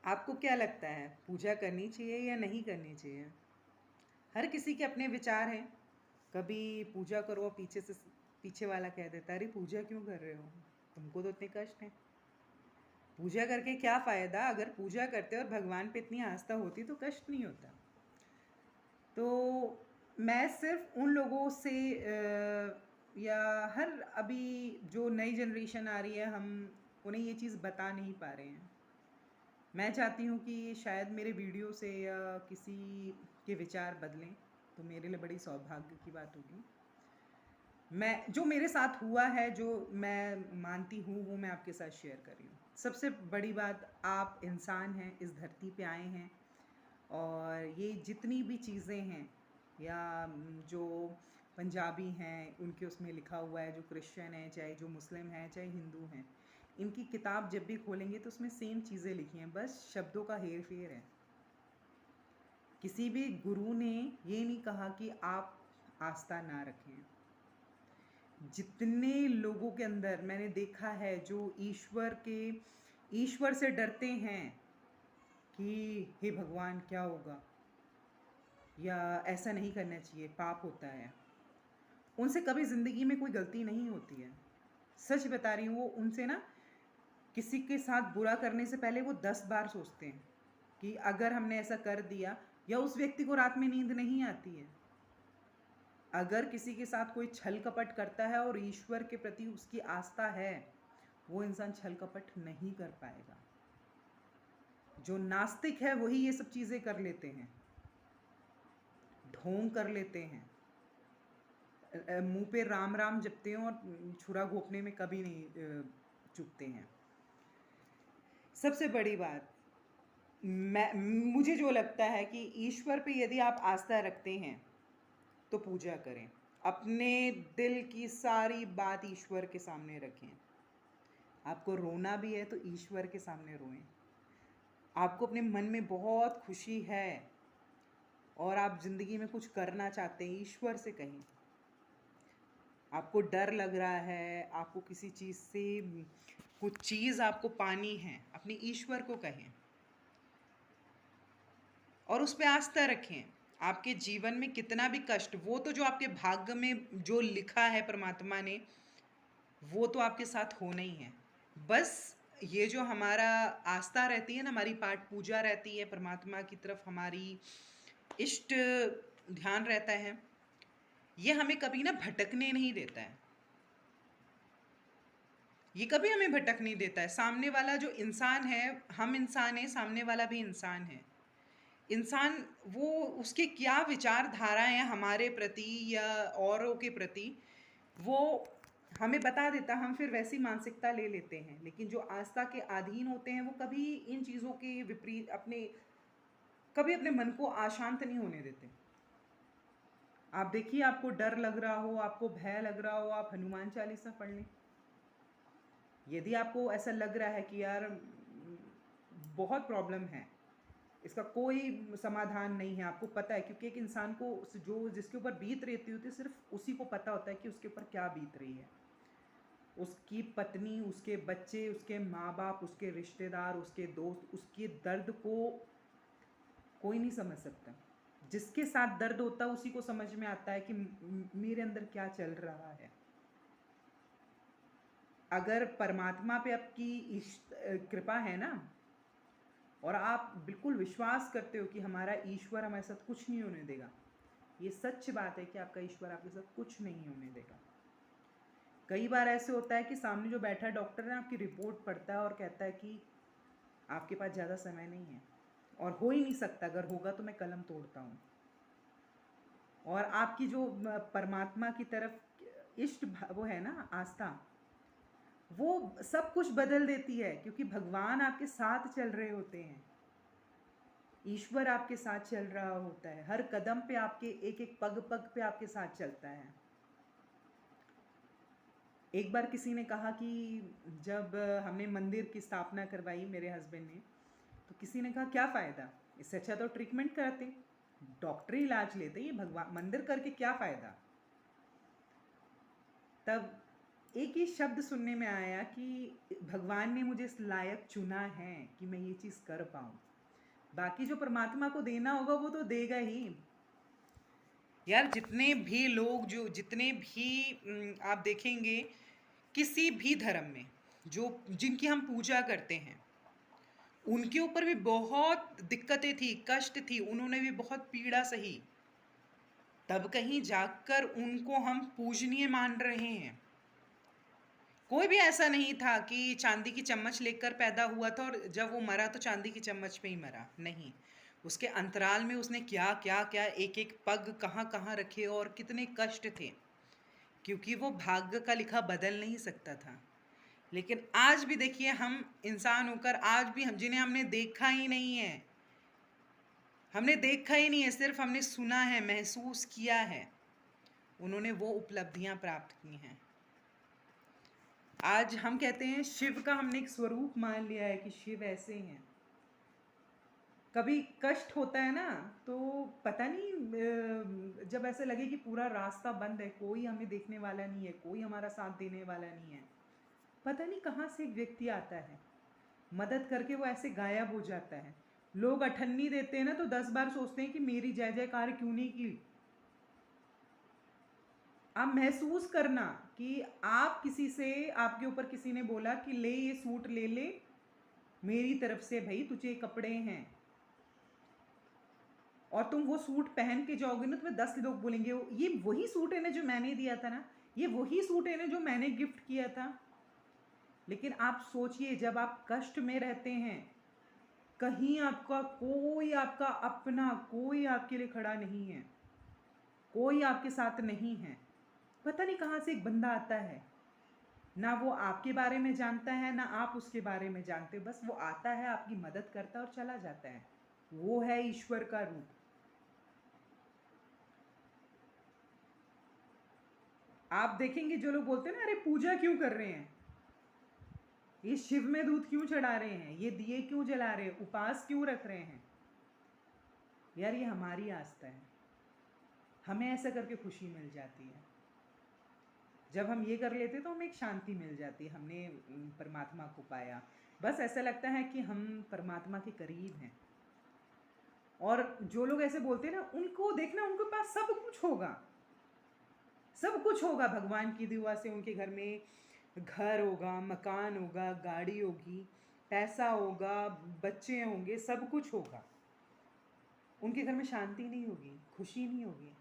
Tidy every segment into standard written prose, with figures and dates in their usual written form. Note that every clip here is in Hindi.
आपको क्या लगता है पूजा करनी चाहिए या नहीं करनी चाहिए? हर किसी के अपने विचार हैं। कभी पूजा करो और पीछे वाला कह देता है, अरे पूजा क्यों कर रहे हो? तुमको तो इतने कष्ट हैं। पूजा करके क्या फ़ायदा? अगर पूजा करते और भगवान पे इतनी आस्था होती तो कष्ट नहीं होता। तो मैं सिर्फ़ उन लोगों से या हर अभी जो नई जनरेशन आ रही है, हम उन्हें ये चीज़ बता नहीं पा रहे हैं। मैं चाहती हूँ कि शायद मेरे वीडियो से या किसी के विचार बदलें, तो मेरे लिए बड़ी सौभाग्य की बात होगी। मैं जो मेरे साथ हुआ है, जो मैं मानती हूँ, वो मैं आपके साथ शेयर कर रही हूँ। सबसे बड़ी बात, आप इंसान हैं, इस धरती पे आए हैं और ये जितनी भी चीज़ें हैं या जो पंजाबी हैं, उनके उसमें लिखा हुआ है, जो क्रिश्चियन हैं, चाहे जो मुस्लिम हैं, चाहे हिंदू हैं, इनकी किताब जब भी खोलेंगे तो उसमें सेम चीज़ें लिखी हैं, बस शब्दों का हेर-फेर है। किसी भी गुरु ने ये नहीं कहा कि आप आस्था ना रखें। जितने लोगों के अंदर मैंने देखा है जो ईश्वर से डरते हैं कि हे भगवान क्या होगा? या ऐसा नहीं करना चाहिए, पाप होता है। उनसे कभी ज़िंदगी में कोई गलती नहीं होती है। सच बता रही हूँ, वो उनसे ना किसी के साथ बुरा करने से पहले वो 10 बार सोचते हैं कि अगर हमने ऐसा कर दिया, या उस व्यक्ति को रात में नींद नहीं आती है। अगर किसी के साथ कोई छल कपट करता है और ईश्वर के प्रति उसकी आस्था है, वो इंसान छल कपट नहीं कर पाएगा। जो नास्तिक है वही ये सब चीज़ें कर लेते हैं, ढोंग कर लेते हैं, मुंह पे राम राम जपते हैं और छुरा घोंपने में कभी नहीं चूकते हैं। सबसे बड़ी बात, मुझे जो लगता है कि ईश्वर पे यदि आप आस्था रखते हैं तो पूजा करें। अपने दिल की सारी बात ईश्वर के सामने रखें। आपको रोना भी है तो ईश्वर के सामने रोएं। आपको अपने मन में बहुत खुशी है और आप ज़िंदगी में कुछ करना चाहते हैं, ईश्वर से कहें। आपको डर लग रहा है, आपको किसी चीज़ से कुछ चीज़ आपको पानी है, अपने ईश्वर को कहें और उस पे आस्था रखें। आपके जीवन में कितना भी कष्ट, वो तो जो आपके भाग्य में जो लिखा है परमात्मा ने, वो तो आपके साथ होना ही है। बस ये जो हमारा आस्था रहती है ना, हमारी पाठ पूजा रहती है, परमात्मा की तरफ हमारी इष्ट ध्यान रहता है, ये हमें कभी ना भटकने नहीं देता है। ये कभी हमें भटक नहीं देता है। सामने वाला जो इंसान है, हम इंसान हैं, सामने वाला भी इंसान है। इंसान, वो उसके क्या विचारधारा है हमारे प्रति या औरों के प्रति, वो हमें बता देता, हम फिर वैसी मानसिकता ले लेते हैं। लेकिन जो आस्था के अधीन होते हैं, वो कभी इन चीज़ों के विपरीत कभी अपने मन को अशांत नहीं होने देते। आप देखिए, आपको डर लग रहा हो, आपको भय लग रहा हो, आप हनुमान चालीसा पढ़ लें। यदि आपको ऐसा लग रहा है कि यार बहुत प्रॉब्लम है, इसका कोई समाधान नहीं है, आपको पता है, क्योंकि एक इंसान को जो जिसके ऊपर बीत रहती होती है, सिर्फ उसी को पता होता है कि उसके ऊपर क्या बीत रही है। उसकी पत्नी, उसके बच्चे, उसके माँ बाप, उसके रिश्तेदार, उसके दोस्त, उसके दर्द को कोई नहीं समझ सकता। जिसके साथ दर्द होता है उसी को समझ में आता है कि मेरे अंदर क्या चल रहा है। अगर परमात्मा पे आपकी कृपा है ना, और आप बिल्कुल विश्वास करते हो कि हमारा ईश्वर हमारे साथ कुछ नहीं होने देगा, ये सच बात है कि आपका ईश्वर आपके साथ कुछ नहीं होने देगा। कई बार ऐसे होता है कि सामने जो बैठा डॉक्टर है आपकी रिपोर्ट पढ़ता है और कहता है कि आपके पास ज़्यादा समय नहीं है और हो ही नहीं सकता, अगर होगा तो मैं कलम तोड़ता हूँ। और आपकी जो परमात्मा की तरफ वो है ना आस्था, वो सब कुछ बदल देती है, क्योंकि भगवान आपके साथ चल रहे होते हैं। ईश्वर आपके साथ चल रहा होता है, हर कदम पे आपके, एक एक पग पग पे आपके साथ चलता है। एक बार किसी ने कहा कि जब हमने मंदिर की स्थापना करवाई मेरे हस्बैंड ने, तो किसी ने कहा क्या फ़ायदा, इससे अच्छा तो ट्रीटमेंट कराते, डॉक्टरी इलाज लेते, ये भगवान मंदिर करके क्या फ़ायदा। तब एक ही शब्द सुनने में आया कि भगवान ने मुझे इस लायक चुना है कि मैं ये चीज़ कर पाऊँ। बाकी जो परमात्मा को देना होगा वो तो देगा ही। यार जितने भी लोग, जो जितने भी आप देखेंगे किसी भी धर्म में, जो जिनकी हम पूजा करते हैं, उनके ऊपर भी बहुत दिक्कतें थी, कष्ट थी, उन्होंने भी बहुत पीड़ा सही, तब कहीं जाकर उनको हम पूजनीय मान रहे हैं। कोई भी ऐसा नहीं था कि चांदी की चम्मच लेकर पैदा हुआ था और जब वो मरा तो चांदी की चम्मच पे ही मरा, नहीं। उसके अंतराल में उसने क्या क्या क्या एक एक पग कहाँ कहाँ रखे और कितने कष्ट थे, क्योंकि वो भाग्य का लिखा बदल नहीं सकता था। लेकिन आज भी देखिए, हम इंसान होकर आज भी हम, जिन्हें हमने देखा ही नहीं है, हमने देखा ही नहीं है, सिर्फ हमने सुना है, महसूस किया है, उन्होंने वो उपलब्धियां प्राप्त की हैं। आज हम कहते हैं शिव का हमने एक स्वरूप मान लिया है कि शिव ऐसे हैं। कभी कष्ट होता है ना, तो पता नहीं, जब ऐसे लगे कि पूरा रास्ता बंद है, कोई हमें देखने वाला नहीं है, कोई हमारा साथ देने वाला नहीं है, पता नहीं कहाँ से एक व्यक्ति आता है, मदद करके वो ऐसे गायब हो जाता है। लोग अठन्नी देते हैं ना, तो 10 बार सोचते हैं कि मेरी जय जयकार क्यों नहीं की। आप महसूस करना कि आप किसी से, आपके ऊपर किसी ने बोला कि ले ये सूट ले ले मेरी तरफ से, भाई तुझे कपड़े हैं, और तुम वो सूट पहन के जाओगे ना, तुम्हें 10 लोग बोलेंगे ये वही सूट है ना जो मैंने दिया था ना, ये वही सूट है ना जो मैंने गिफ्ट किया था। लेकिन आप सोचिए, जब आप कष्ट में रहते हैं, कहीं आपका कोई, आपका अपना कोई आपके लिए खड़ा नहीं है, कोई आपके साथ नहीं है, पता नहीं कहाँ से एक बंदा आता है, ना वो आपके बारे में जानता है ना आप उसके बारे में जानते, बस वो आता है, आपकी मदद करता है और चला जाता है। वो है ईश्वर का रूप। आप देखेंगे जो लोग बोलते हैं ना, अरे पूजा क्यों कर रहे हैं, ये शिव में दूध क्यों चढ़ा रहे हैं, ये दिए क्यों जला रहे हैं, उपास क्यों रख रहे हैं, यार ये हमारी आस्था है, हमें ऐसा करके खुशी मिल जाती है। जब हम ये कर लेते तो हमें एक शांति मिल जाती, हमने परमात्मा को पाया, बस ऐसा लगता है कि हम परमात्मा के करीब हैं। और जो लोग ऐसे बोलते हैं ना, उनको देखना, उनके पास सब कुछ होगा, सब कुछ होगा भगवान की दुआ से, उनके घर में घर होगा, मकान होगा, गाड़ी होगी, पैसा होगा, बच्चे होंगे, सब कुछ होगा, उनके घर में शांति नहीं होगी, खुशी नहीं होगी।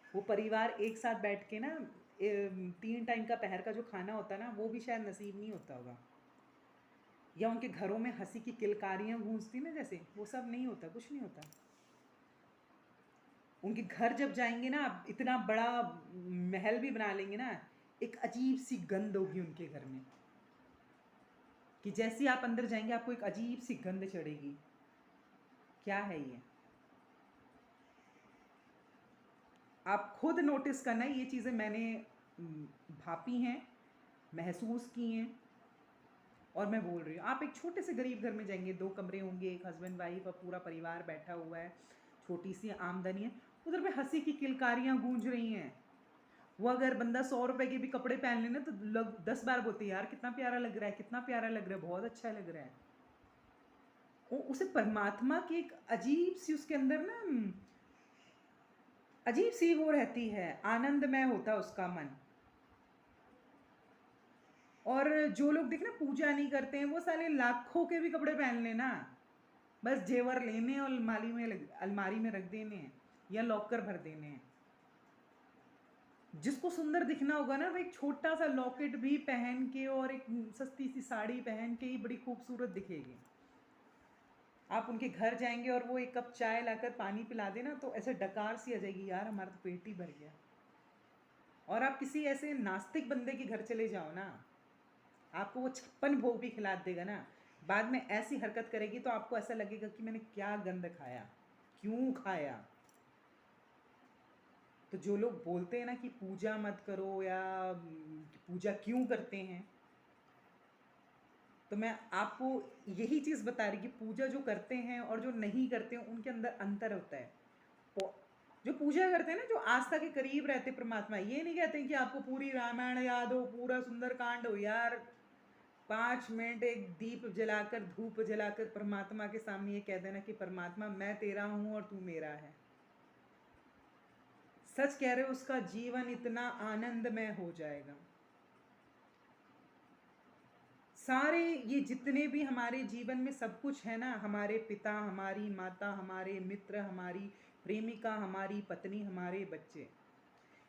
वो परिवार एक साथ बैठ के ना 3 टाइम का पहर का जो खाना होता है ना, वो भी शायद नसीब नहीं होता होगा, या उनके घरों में हंसी की किलकारियाँ गूंजती ना जैसे, वो सब नहीं होता, कुछ नहीं होता। उनके घर जब जाएंगे ना, इतना बड़ा महल भी बना लेंगे ना, एक अजीब सी गंध होगी उनके घर में, कि जैसे ही आप अंदर जाएंगे आपको एक अजीब सी गंध चढ़ेगी। क्या है ये, आप खुद नोटिस करना, ये चीज़ें मैंने भापी हैं, महसूस की हैं, और मैं बोल रही हूँ। आप एक छोटे से गरीब घर में जाएंगे, 2 कमरे होंगे, एक हस्बैंड वाइफ और पूरा परिवार बैठा हुआ है, छोटी सी आमदनी है, उधर पे हंसी की किलकारियाँ गूंज रही हैं। वो अगर बंदा 100 रुपए के भी कपड़े पहन लेना तो लोग 10 बार बोलते हैं, यार कितना प्यारा लग रहा है, कितना प्यारा लग रहा है, बहुत अच्छा लग रहा है। वो उसे परमात्मा की एक अजीब सी उसके अंदर ना, अजीब सी वो रहती है, आनंदमय होता है उसका मन। और जो लोग देखना पूजा नहीं करते हैं, वो साले लाखों के भी कपड़े पहन लेना, बस जेवर लेने और अलमारी में रख देने हैं या लॉकर भर देने हैं। जिसको सुंदर दिखना होगा ना, वो एक छोटा सा लॉकेट भी पहन के और एक सस्ती सी साड़ी पहन के ही बड़ी खूबसूरत दिखेगी। आप उनके घर जाएंगे और वो एक कप चाय लाकर पानी पिला देना, तो ऐसे डकार सी आ जाएगी, यार हमारा तो पेट ही भर गया। और आप किसी ऐसे नास्तिक बंदे के घर चले जाओ ना, आपको वो 56 भोग भी खिला देगा ना, बाद में ऐसी हरकत करेगी तो आपको ऐसा लगेगा कि मैंने क्या गंद खाया, क्यों खाया। तो जो लोग बोलते हैं ना कि पूजा मत करो, या पूजा क्यों करते हैं, तो मैं आपको यही चीज़ बता रही कि पूजा जो करते हैं और जो नहीं करते हैं, उनके अंदर अंतर होता है। जो पूजा करते हैं ना, जो आस्था के करीब रहते परमात्मा, ये नहीं कहते कि आपको पूरी रामायण याद हो, पूरा सुंदरकांड हो। यार 5 मिनट एक दीप जलाकर, धूप जलाकर परमात्मा के सामने ये कह देना कि परमात्मा मैं तेरा हूं और तू मेरा है। सच कह रहे हो, उसका जीवन इतना आनंदमय हो जाएगा। सारे ये जितने भी हमारे जीवन में सब कुछ है ना, हमारे पिता, हमारी माता, हमारे मित्र, हमारी प्रेमिका, हमारी पत्नी, हमारे बच्चे,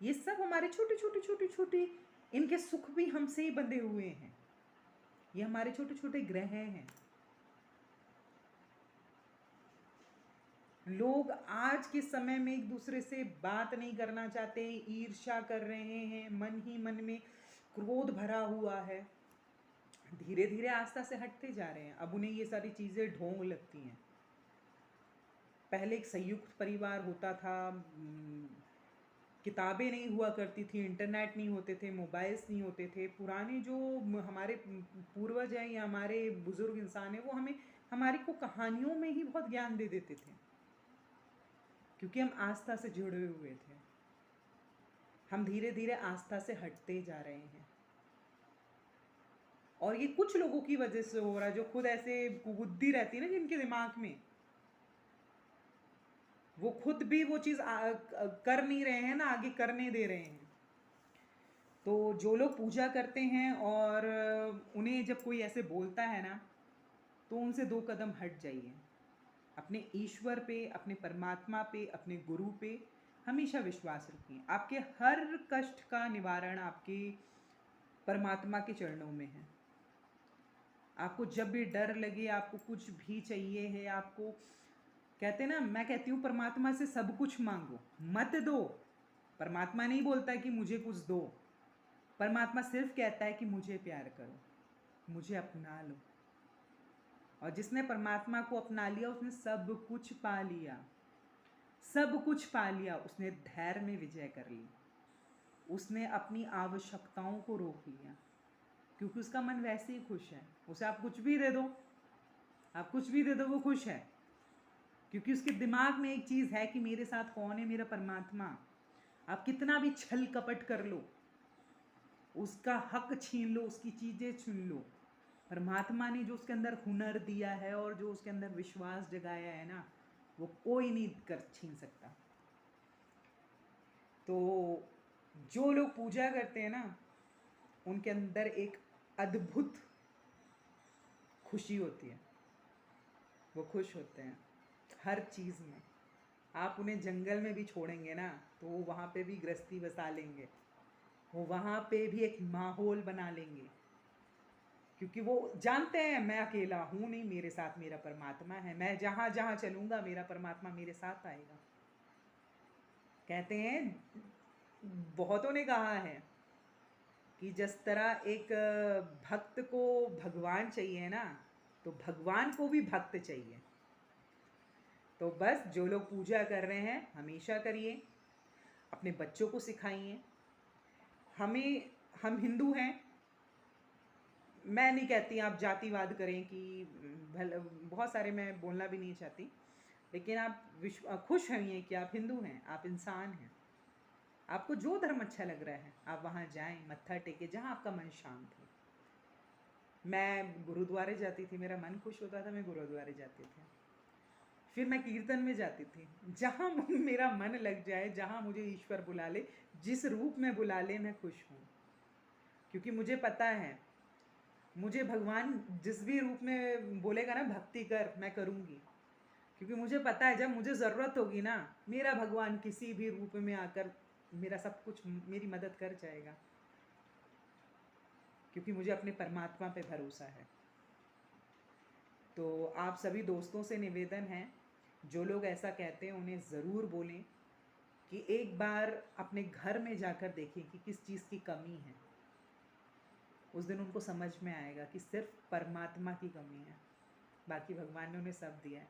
ये सब हमारे छोटे छोटे छोटे छोटे, इनके सुख भी हमसे ही बंधे हुए हैं। ये हमारे छोटे छोटे ग्रह हैं। लोग आज के समय में एक दूसरे से बात नहीं करना चाहते, ईर्ष्या कर रहे हैं, मन ही मन में क्रोध भरा हुआ है। धीरे धीरे आस्था से हटते जा रहे हैं। अब उन्हें ये सारी चीज़ें ढोंग लगती हैं। पहले एक संयुक्त परिवार होता था, किताबें नहीं हुआ करती थी, इंटरनेट नहीं होते थे, मोबाइल्स नहीं होते थे। पुराने जो हमारे पूर्वज हैं या हमारे बुजुर्ग इंसान हैं, वो हमें हमारी को कहानियों में ही बहुत ज्ञान दे देते थे, क्योंकि हम आस्था से जुड़े हुए थे। हम धीरे धीरे आस्था से हटते जा रहे हैं, और ये कुछ लोगों की वजह से हो रहा है, जो खुद ऐसे कुबुद्धि रहती है ना जिनके दिमाग में, वो खुद भी वो चीज़ कर नहीं रहे हैं ना, आगे करने दे रहे हैं। तो जो लोग पूजा करते हैं और उन्हें जब कोई ऐसे बोलता है ना, तो उनसे 2 कदम हट जाइए। अपने ईश्वर पे, अपने परमात्मा पे, अपने गुरु पे हमेशा विश्वास रखिए। आपके हर कष्ट का निवारण आपके परमात्मा के चरणों में है। आपको जब भी डर लगे, आपको कुछ भी चाहिए है, आपको कहते ना, मैं कहती हूँ परमात्मा से सब कुछ मांगो, मत दो। परमात्मा नहीं बोलता कि मुझे कुछ दो। परमात्मा सिर्फ कहता है कि मुझे प्यार करो, मुझे अपना लो। और जिसने परमात्मा को अपना लिया, उसने सब कुछ पा लिया, सब कुछ पा लिया। उसने धैर्य में विजय कर ली, उसने अपनी आवश्यकताओं को रोक लिया, क्योंकि उसका मन वैसे ही खुश है। उसे आप कुछ भी दे दो, आप कुछ भी दे दो, वो खुश है, क्योंकि उसके दिमाग में एक चीज़ है कि मेरे साथ कौन है, मेरा परमात्मा। आप कितना भी छल कपट कर लो, उसका हक छीन लो, उसकी चीज़ें छीन लो, परमात्मा ने जो उसके अंदर हुनर दिया है और जो उसके अंदर विश्वास जगाया है ना, वो कोई नहीं कर छीन सकता। तो जो लोग पूजा करते हैं ना, उनके अंदर एक अद्भुत खुशी होती है। वो खुश होते हैं हर चीज़ में। आप उन्हें जंगल में भी छोड़ेंगे ना, तो वो वहाँ पे भी गृहस्थी बसा लेंगे, वो वहाँ पे भी एक माहौल बना लेंगे, क्योंकि वो जानते हैं मैं अकेला हूँ नहीं, मेरे साथ मेरा परमात्मा है। मैं जहाँ जहाँ चलूँगा, मेरा परमात्मा मेरे साथ आएगा। कहते हैं, बहुतों ने कहा है कि जिस तरह एक भक्त को भगवान चाहिए ना, तो भगवान को भी भक्त चाहिए। तो बस जो लोग पूजा कर रहे हैं, हमेशा करिए, अपने बच्चों को सिखाइए। हम हिंदू हैं, मैं नहीं कहती आप जातिवाद करें कि बहुत सारे, मैं बोलना भी नहीं चाहती, लेकिन आप खुश होइए कि आप हिंदू हैं, आप इंसान हैं। आपको जो धर्म अच्छा लग रहा है, आप वहाँ जाएं, मत्था टेके, जहाँ आपका मन शांत हो। मैं गुरुद्वारे जाती थी, मेरा मन खुश होता था, मैं गुरुद्वारे जाती थी। फिर मैं कीर्तन में जाती थी। जहाँ मेरा मन लग जाए, जहाँ मुझे ईश्वर बुला ले, जिस रूप में बुला ले, मैं खुश हूँ, क्योंकि मुझे पता है, मुझे भगवान जिस भी रूप में बोलेगा ना, भक्ति कर, मैं करूँगी, क्योंकि मुझे पता है जब मुझे ज़रूरत होगी ना, मेरा भगवान किसी भी रूप में आकर मेरा सब कुछ, मेरी मदद कर जाएगा, क्योंकि मुझे अपने परमात्मा पे भरोसा है। तो आप सभी दोस्तों से निवेदन है, जो लोग ऐसा कहते हैं उन्हें ज़रूर बोलें कि एक बार अपने घर में जाकर देखें कि किस चीज़ की कमी है। उस दिन उनको समझ में आएगा कि सिर्फ परमात्मा की कमी है, बाकी भगवान ने उन्हें सब दिया है।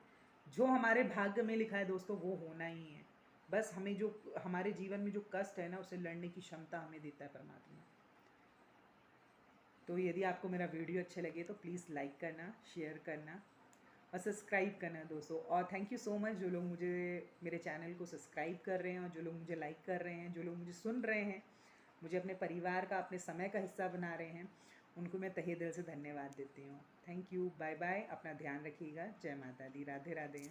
जो हमारे भाग्य में लिखा है दोस्तों, वो होना ही है। बस हमें जो हमारे जीवन में जो कष्ट है ना, उसे लड़ने की क्षमता हमें देता है परमात्मा। तो यदि आपको मेरा वीडियो अच्छे लगे तो प्लीज़ लाइक करना, शेयर करना, और सब्सक्राइब करना दोस्तों। और थैंक यू सो मच जो लोग मुझे मेरे चैनल को सब्सक्राइब कर रहे हैं और जो लोग मुझे लाइक कर रहे हैं, जो लोग मुझे सुन रहे हैं, मुझे अपने परिवार का, अपने समय का हिस्सा बना रहे हैं, उनको मैं तहे दिल से धन्यवाद देती हूँ। थैंक यू, बाय बाय, अपना ध्यान रखिएगा। जय माता दी, राधे राधे।